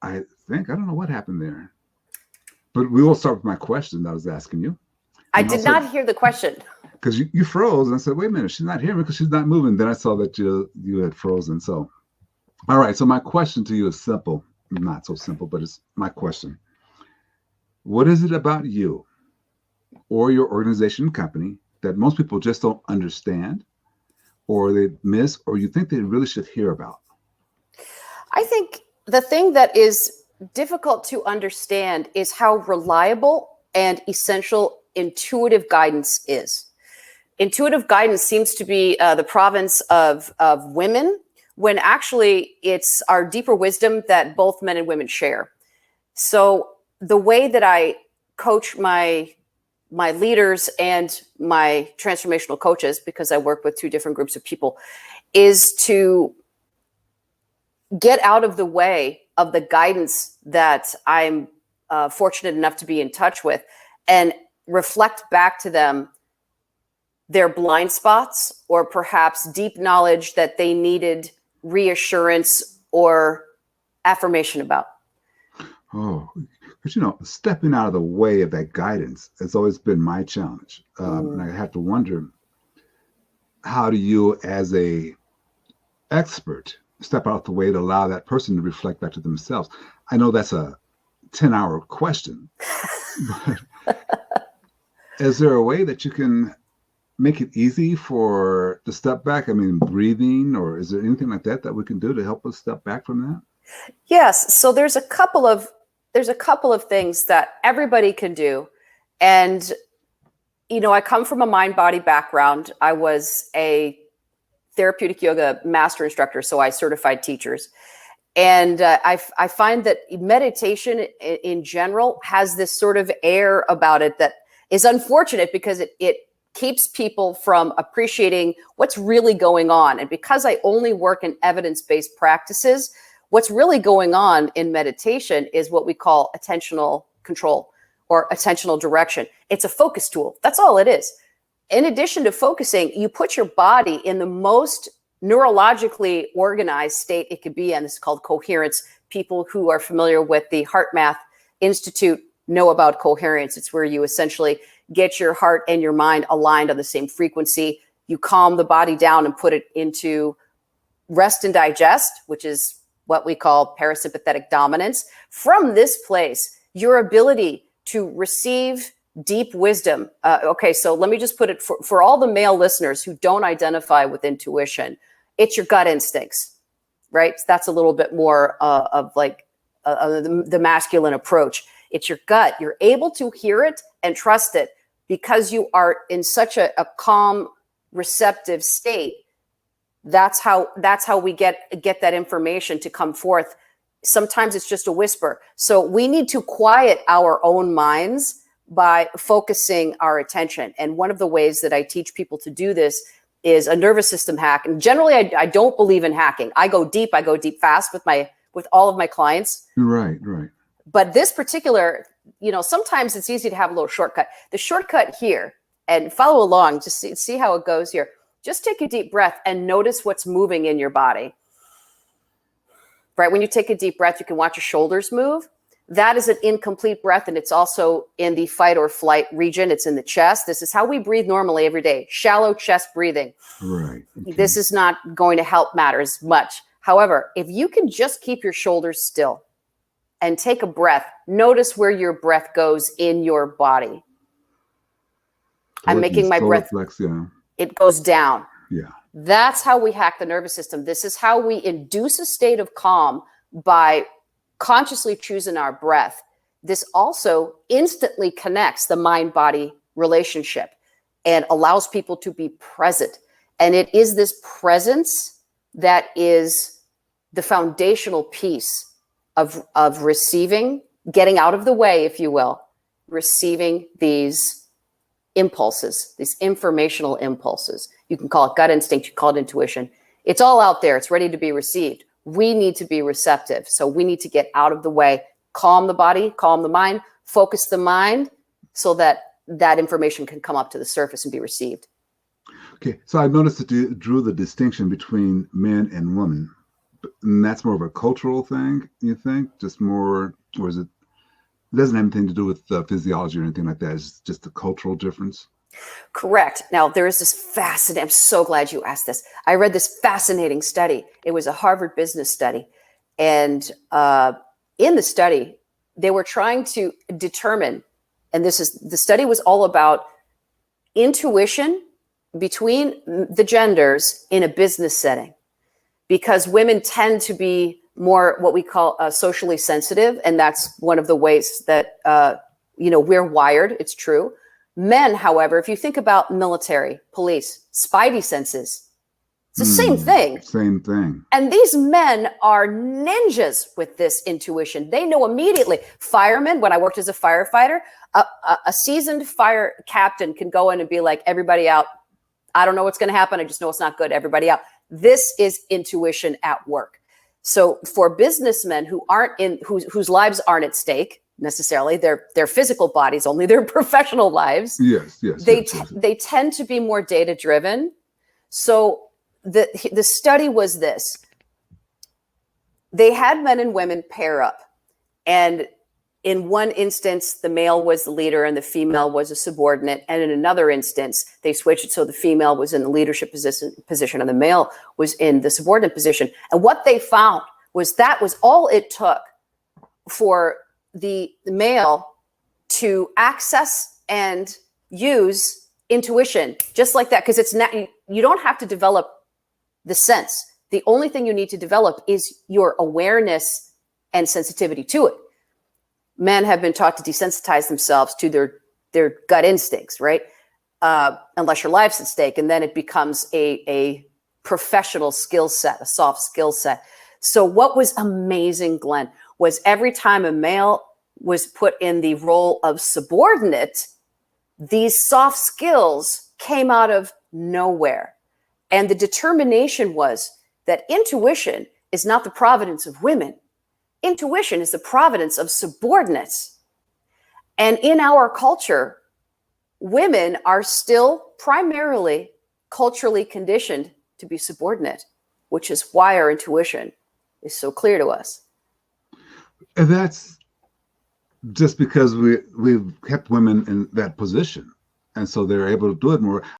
I think, I don't know what happened there, but we will start with my question that I was asking you. I did not hear the question. Because you froze, and I said, wait a minute, she's not hearing me because she's not moving. Then I saw that you had frozen. So, all right. So my question to you is simple. Not so simple, but it's my question. What is it about you or your organization and company that most people just don't understand or they miss or you think they really should hear about? I think the thing that is difficult to understand is how reliable and essential intuitive guidance is. Intuitive guidance seems to be the province of women, when actually it's our deeper wisdom that both men and women share. So the way that I coach my leaders and my transformational coaches, because I work with two different groups of people, is to get out of the way of the guidance that I'm fortunate enough to be in touch with and reflect back to them their blind spots or perhaps deep knowledge that they needed reassurance or affirmation about. Oh, because, stepping out of the way of that guidance has always been my challenge. And I have to wonder, how do you as a expert step out the way to allow that person to reflect back to themselves? I know that's a 10-hour question, but is there a way that you can make it easy for the step back? I mean, breathing, or is there anything like that we can do to help us step back from that? Yes. So there's a couple of things that everybody can do. And, I come from a mind-body background. I was a therapeutic yoga master instructor, so I certified teachers. And I find that meditation in general has this sort of air about it that is unfortunate because it keeps people from appreciating what's really going on. And because I only work in evidence-based practices, what's really going on in meditation is what we call attentional control or attentional direction. It's a focus tool. That's all it is. In addition to focusing, you put your body in the most neurologically organized state it could be in. This is called coherence. People who are familiar with the Heart Math Institute know about coherence. It's where you essentially get your heart and your mind aligned on the same frequency. You calm the body down and put it into rest and digest, which is what we call parasympathetic dominance. From this place, your ability to receive deep wisdom. Okay, so let me just put it for all the male listeners who don't identify with intuition, it's your gut instincts, right? That's a little bit more of like the masculine approach. It's your gut. You're able to hear it and trust it because you are in such a calm, receptive state. That's how we get that information to come forth. Sometimes it's just a whisper. So we need to quiet our own minds by focusing our attention. And one of the ways that I teach people to do this is a nervous system hack. And generally, I don't believe in hacking. I go deep fast with all of my clients. Right. But this particular, sometimes it's easy to have a little shortcut. The shortcut here, and follow along, just see how it goes here. Just take a deep breath and notice what's moving in your body. Right? When you take a deep breath, you can watch your shoulders move. That is an incomplete breath, and it's also in the fight or flight region. It's in the chest. This is how we breathe normally every day, shallow chest breathing. Right. Okay. This is not going to help matters much. However, if you can just keep your shoulders still and take a breath, notice where your breath goes in your body. I'm making my breath. Flex, yeah. It goes down. Yeah. That's how we hack the nervous system. This is how we induce a state of calm by consciously choosing our breath. This also instantly connects the mind-body relationship and allows people to be present. And it is this presence that is the foundational piece of receiving, getting out of the way, if you will, receiving these impulses, these informational impulses. You can call it gut instinct, you call it intuition. It's all out there. It's ready to be received. We need to be receptive. So we need to get out of the way, calm the body, calm the mind, focus the mind so that that information can come up to the surface and be received. Okay. So I noticed that you drew the distinction between men and women. And that's more of a cultural thing, you think? Just more, or is it? It doesn't have anything to do with physiology or anything like that. It's just a cultural difference. Correct. Now, there is this fascinating, I'm so glad you asked this. I read this fascinating study. It was a Harvard business study. And in the study, they were trying to determine, and the study was all about intuition between the genders in a business setting, because women tend to be more what we call socially sensitive. And that's one of the ways that, we're wired. It's true. Men, however, if you think about military, police, spidey senses, it's the same thing. Same thing. And these men are ninjas with this intuition. They know immediately. Firemen, when I worked as a firefighter, a seasoned fire captain can go in and be like, everybody out. I don't know what's going to happen. I just know it's not good. Everybody out. This is intuition at work. So for businessmen who aren't in, whose lives aren't at stake necessarily, their physical bodies, only their professional lives. Yes. They tend to be more data driven. So the study was this: they had men and women pair up, and in one instance, the male was the leader and the female was a subordinate. And in another instance, they switched it so the female was in the leadership position and the male was in the subordinate position. And what they found was that was all it took for the male to access and use intuition just like that. Because it's not, you don't have to develop the sense. The only thing you need to develop is your awareness and sensitivity to it. Men have been taught to desensitize themselves to their gut instincts, right? Unless your life's at stake. And then it becomes a professional skill set, a soft skill set. So what was amazing, Glenn, was every time a male was put in the role of subordinate, these soft skills came out of nowhere. And the determination was that intuition is not the providence of women. Intuition is the providence of subordinates. And in our culture, women are still primarily culturally conditioned to be subordinate, which is why our intuition is so clear to us. And that's just because we've kept women in that position. And so they're able to do it more.